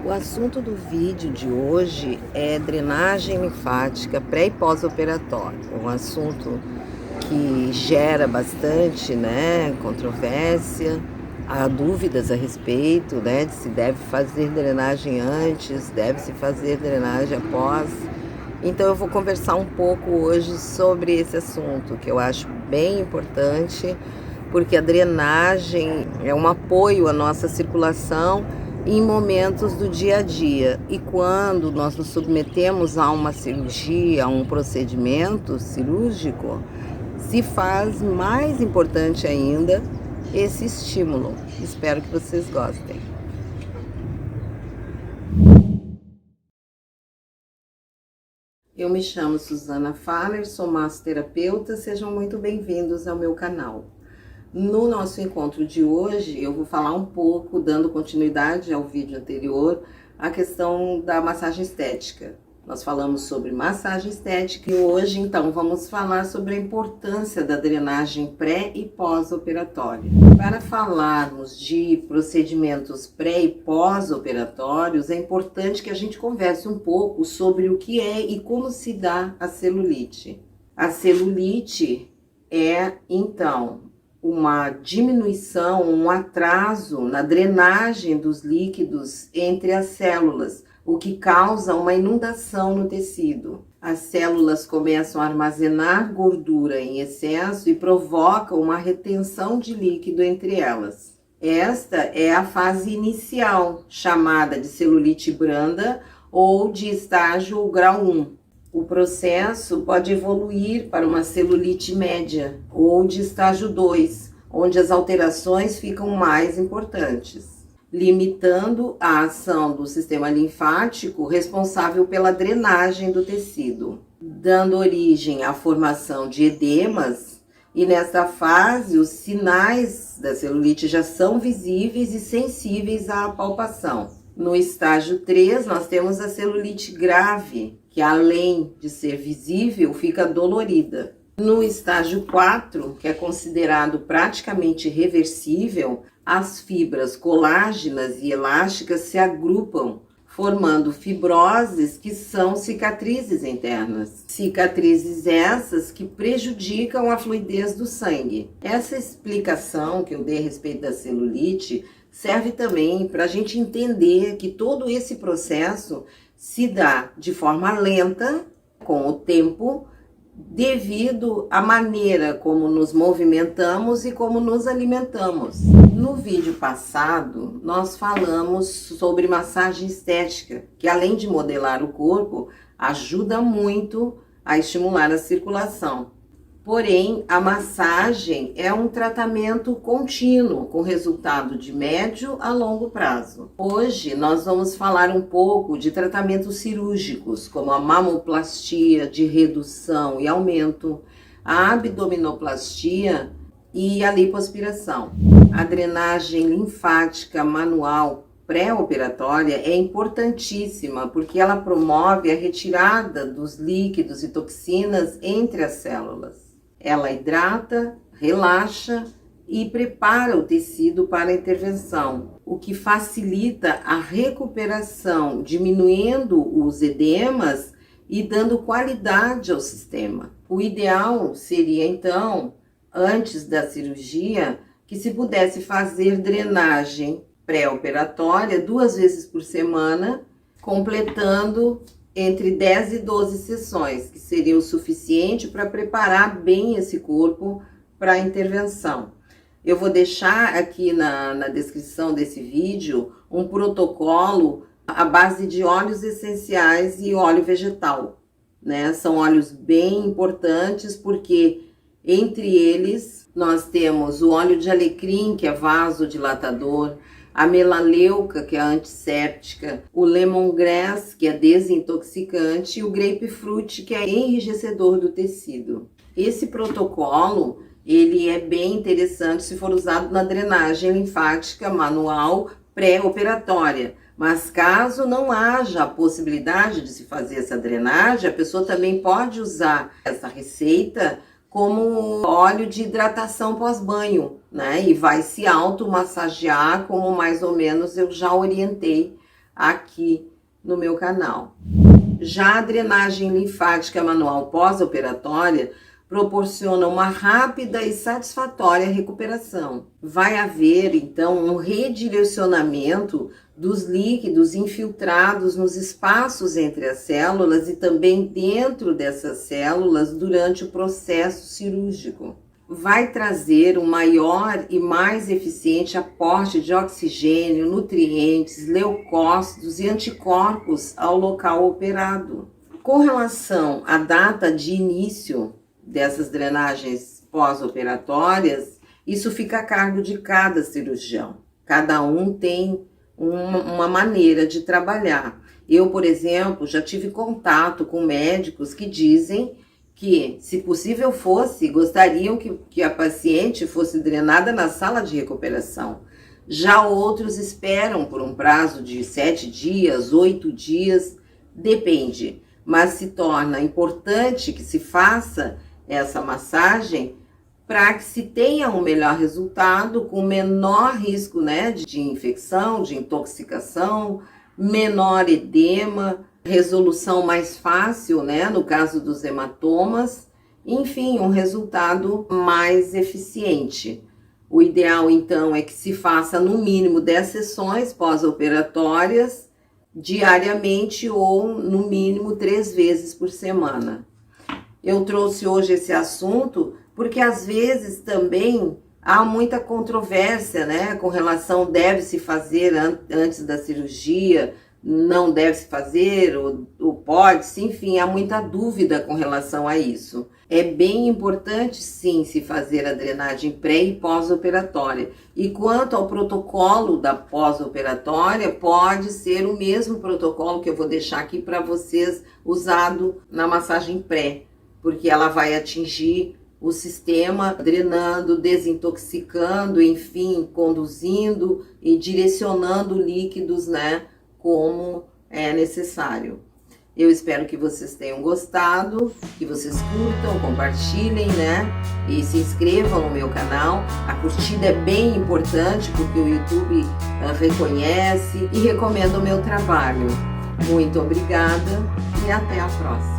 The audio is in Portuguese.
O assunto do vídeo de hoje é drenagem linfática pré e pós-operatório. Um assunto que gera bastante, controvérsia, há dúvidas a respeito, de se deve fazer drenagem antes, deve se fazer drenagem após. Então eu vou conversar um pouco hoje sobre esse assunto, que eu acho bem importante, porque a drenagem é um apoio à nossa circulação em momentos do dia a dia. E quando nós nos submetemos a uma cirurgia, a um procedimento cirúrgico, se faz mais importante ainda esse estímulo. Espero que vocês gostem. Eu me chamo Suzana Faller, sou massoterapeuta, sejam muito bem-vindos ao meu canal. No nosso encontro de hoje, eu vou falar um pouco, dando continuidade ao vídeo anterior, a questão da massagem estética. Nós falamos sobre massagem estética e hoje, então, vamos falar sobre a importância da drenagem pré e pós-operatória. Para falarmos de procedimentos pré e pós-operatórios, é importante que a gente converse um pouco sobre o que é e como se dá a celulite. A celulite é, então, uma diminuição, um atraso na drenagem dos líquidos entre as células, o que causa uma inundação no tecido. As células começam a armazenar gordura em excesso e provocam uma retenção de líquido entre elas. Esta é a fase inicial, chamada de celulite branda ou de estágio grau 1. O processo pode evoluir para uma celulite média ou de estágio 2, onde as alterações ficam mais importantes, limitando a ação do sistema linfático responsável pela drenagem do tecido, dando origem à formação de edemas, e nesta fase os sinais da celulite já são visíveis e sensíveis à palpação. No estágio 3, nós temos a celulite grave, que além de ser visível, fica dolorida. No estágio 4, que é considerado praticamente reversível, as fibras colágenas e elásticas se agrupam, formando fibroses que são cicatrizes internas. Cicatrizes essas que prejudicam a fluidez do sangue. Essa explicação que eu dei a respeito da celulite serve também para a gente entender que todo esse processo se dá de forma lenta, com o tempo, devido à maneira como nos movimentamos e como nos alimentamos. No vídeo passado, nós falamos sobre massagem estética, que além de modelar o corpo, ajuda muito a estimular a circulação. Porém, a massagem é um tratamento contínuo, com resultado de médio a longo prazo. Hoje, nós vamos falar um pouco de tratamentos cirúrgicos, como a mamoplastia de redução e aumento, a abdominoplastia e a lipoaspiração. A drenagem linfática manual pré-operatória é importantíssima porque ela promove a retirada dos líquidos e toxinas entre as células. Ela hidrata, relaxa e prepara o tecido para a intervenção, o que facilita a recuperação, diminuindo os edemas e dando qualidade ao sistema. O ideal seria, então, antes da cirurgia, que se pudesse fazer drenagem pré-operatória 2 vezes por semana, completando entre 10 e 12 sessões, que seria o suficiente para preparar bem esse corpo para a intervenção. Eu vou deixar aqui na descrição desse vídeo um protocolo à base de óleos essenciais e óleo vegetal, São óleos bem importantes porque entre eles nós temos o óleo de alecrim, que é vasodilatador, a melaleuca, que é antisséptica, o lemongrass, que é desintoxicante, e o grapefruit, que é enrijecedor do tecido. Esse protocolo, ele é bem interessante se for usado na drenagem linfática manual pré-operatória. Mas caso não haja a possibilidade de se fazer essa drenagem, a pessoa também pode usar essa receita como óleo de hidratação pós-banho, E vai se automassagear, como mais ou menos eu já orientei aqui no meu canal. Já a drenagem linfática manual pós-operatória proporciona uma rápida e satisfatória recuperação. Vai haver, então, um redirecionamento dos líquidos infiltrados nos espaços entre as células e também dentro dessas células durante o processo cirúrgico. Vai trazer um maior e mais eficiente aporte de oxigênio, nutrientes, leucócitos e anticorpos ao local operado. Com relação à data de início dessas drenagens pós-operatórias, isso fica a cargo de cada cirurgião. Cada um tem uma maneira de trabalhar. Eu, por exemplo, já tive contato com médicos que dizem que, se possível fosse, gostariam que a paciente fosse drenada na sala de recuperação. Já outros esperam por um prazo de 7 dias, 8 dias, depende. Mas se torna importante que se faça essa massagem para que se tenha um melhor resultado, com menor risco, né, de infecção, de intoxicação, menor edema, resolução mais fácil, né, no caso dos hematomas, enfim, um resultado mais eficiente. O ideal, então, é que se faça no mínimo 10 sessões pós-operatórias diariamente ou no mínimo 3 vezes por semana. Eu trouxe hoje esse assunto porque às vezes também há muita controvérsia, né, com relação deve-se fazer antes da cirurgia, não deve-se fazer, ou pode-se, enfim, há muita dúvida com relação a isso. É bem importante, sim, se fazer a drenagem pré e pós-operatória. E quanto ao protocolo da pós-operatória, pode ser o mesmo protocolo que eu vou deixar aqui para vocês, usado na massagem pré, porque ela vai atingir o sistema drenando, desintoxicando, enfim, conduzindo e direcionando líquidos, né, como é necessário. Eu espero que vocês tenham gostado, que vocês curtam, compartilhem, né, e se inscrevam no meu canal. A curtida é bem importante porque o YouTube reconhece e recomenda o meu trabalho. Muito obrigada e até a próxima.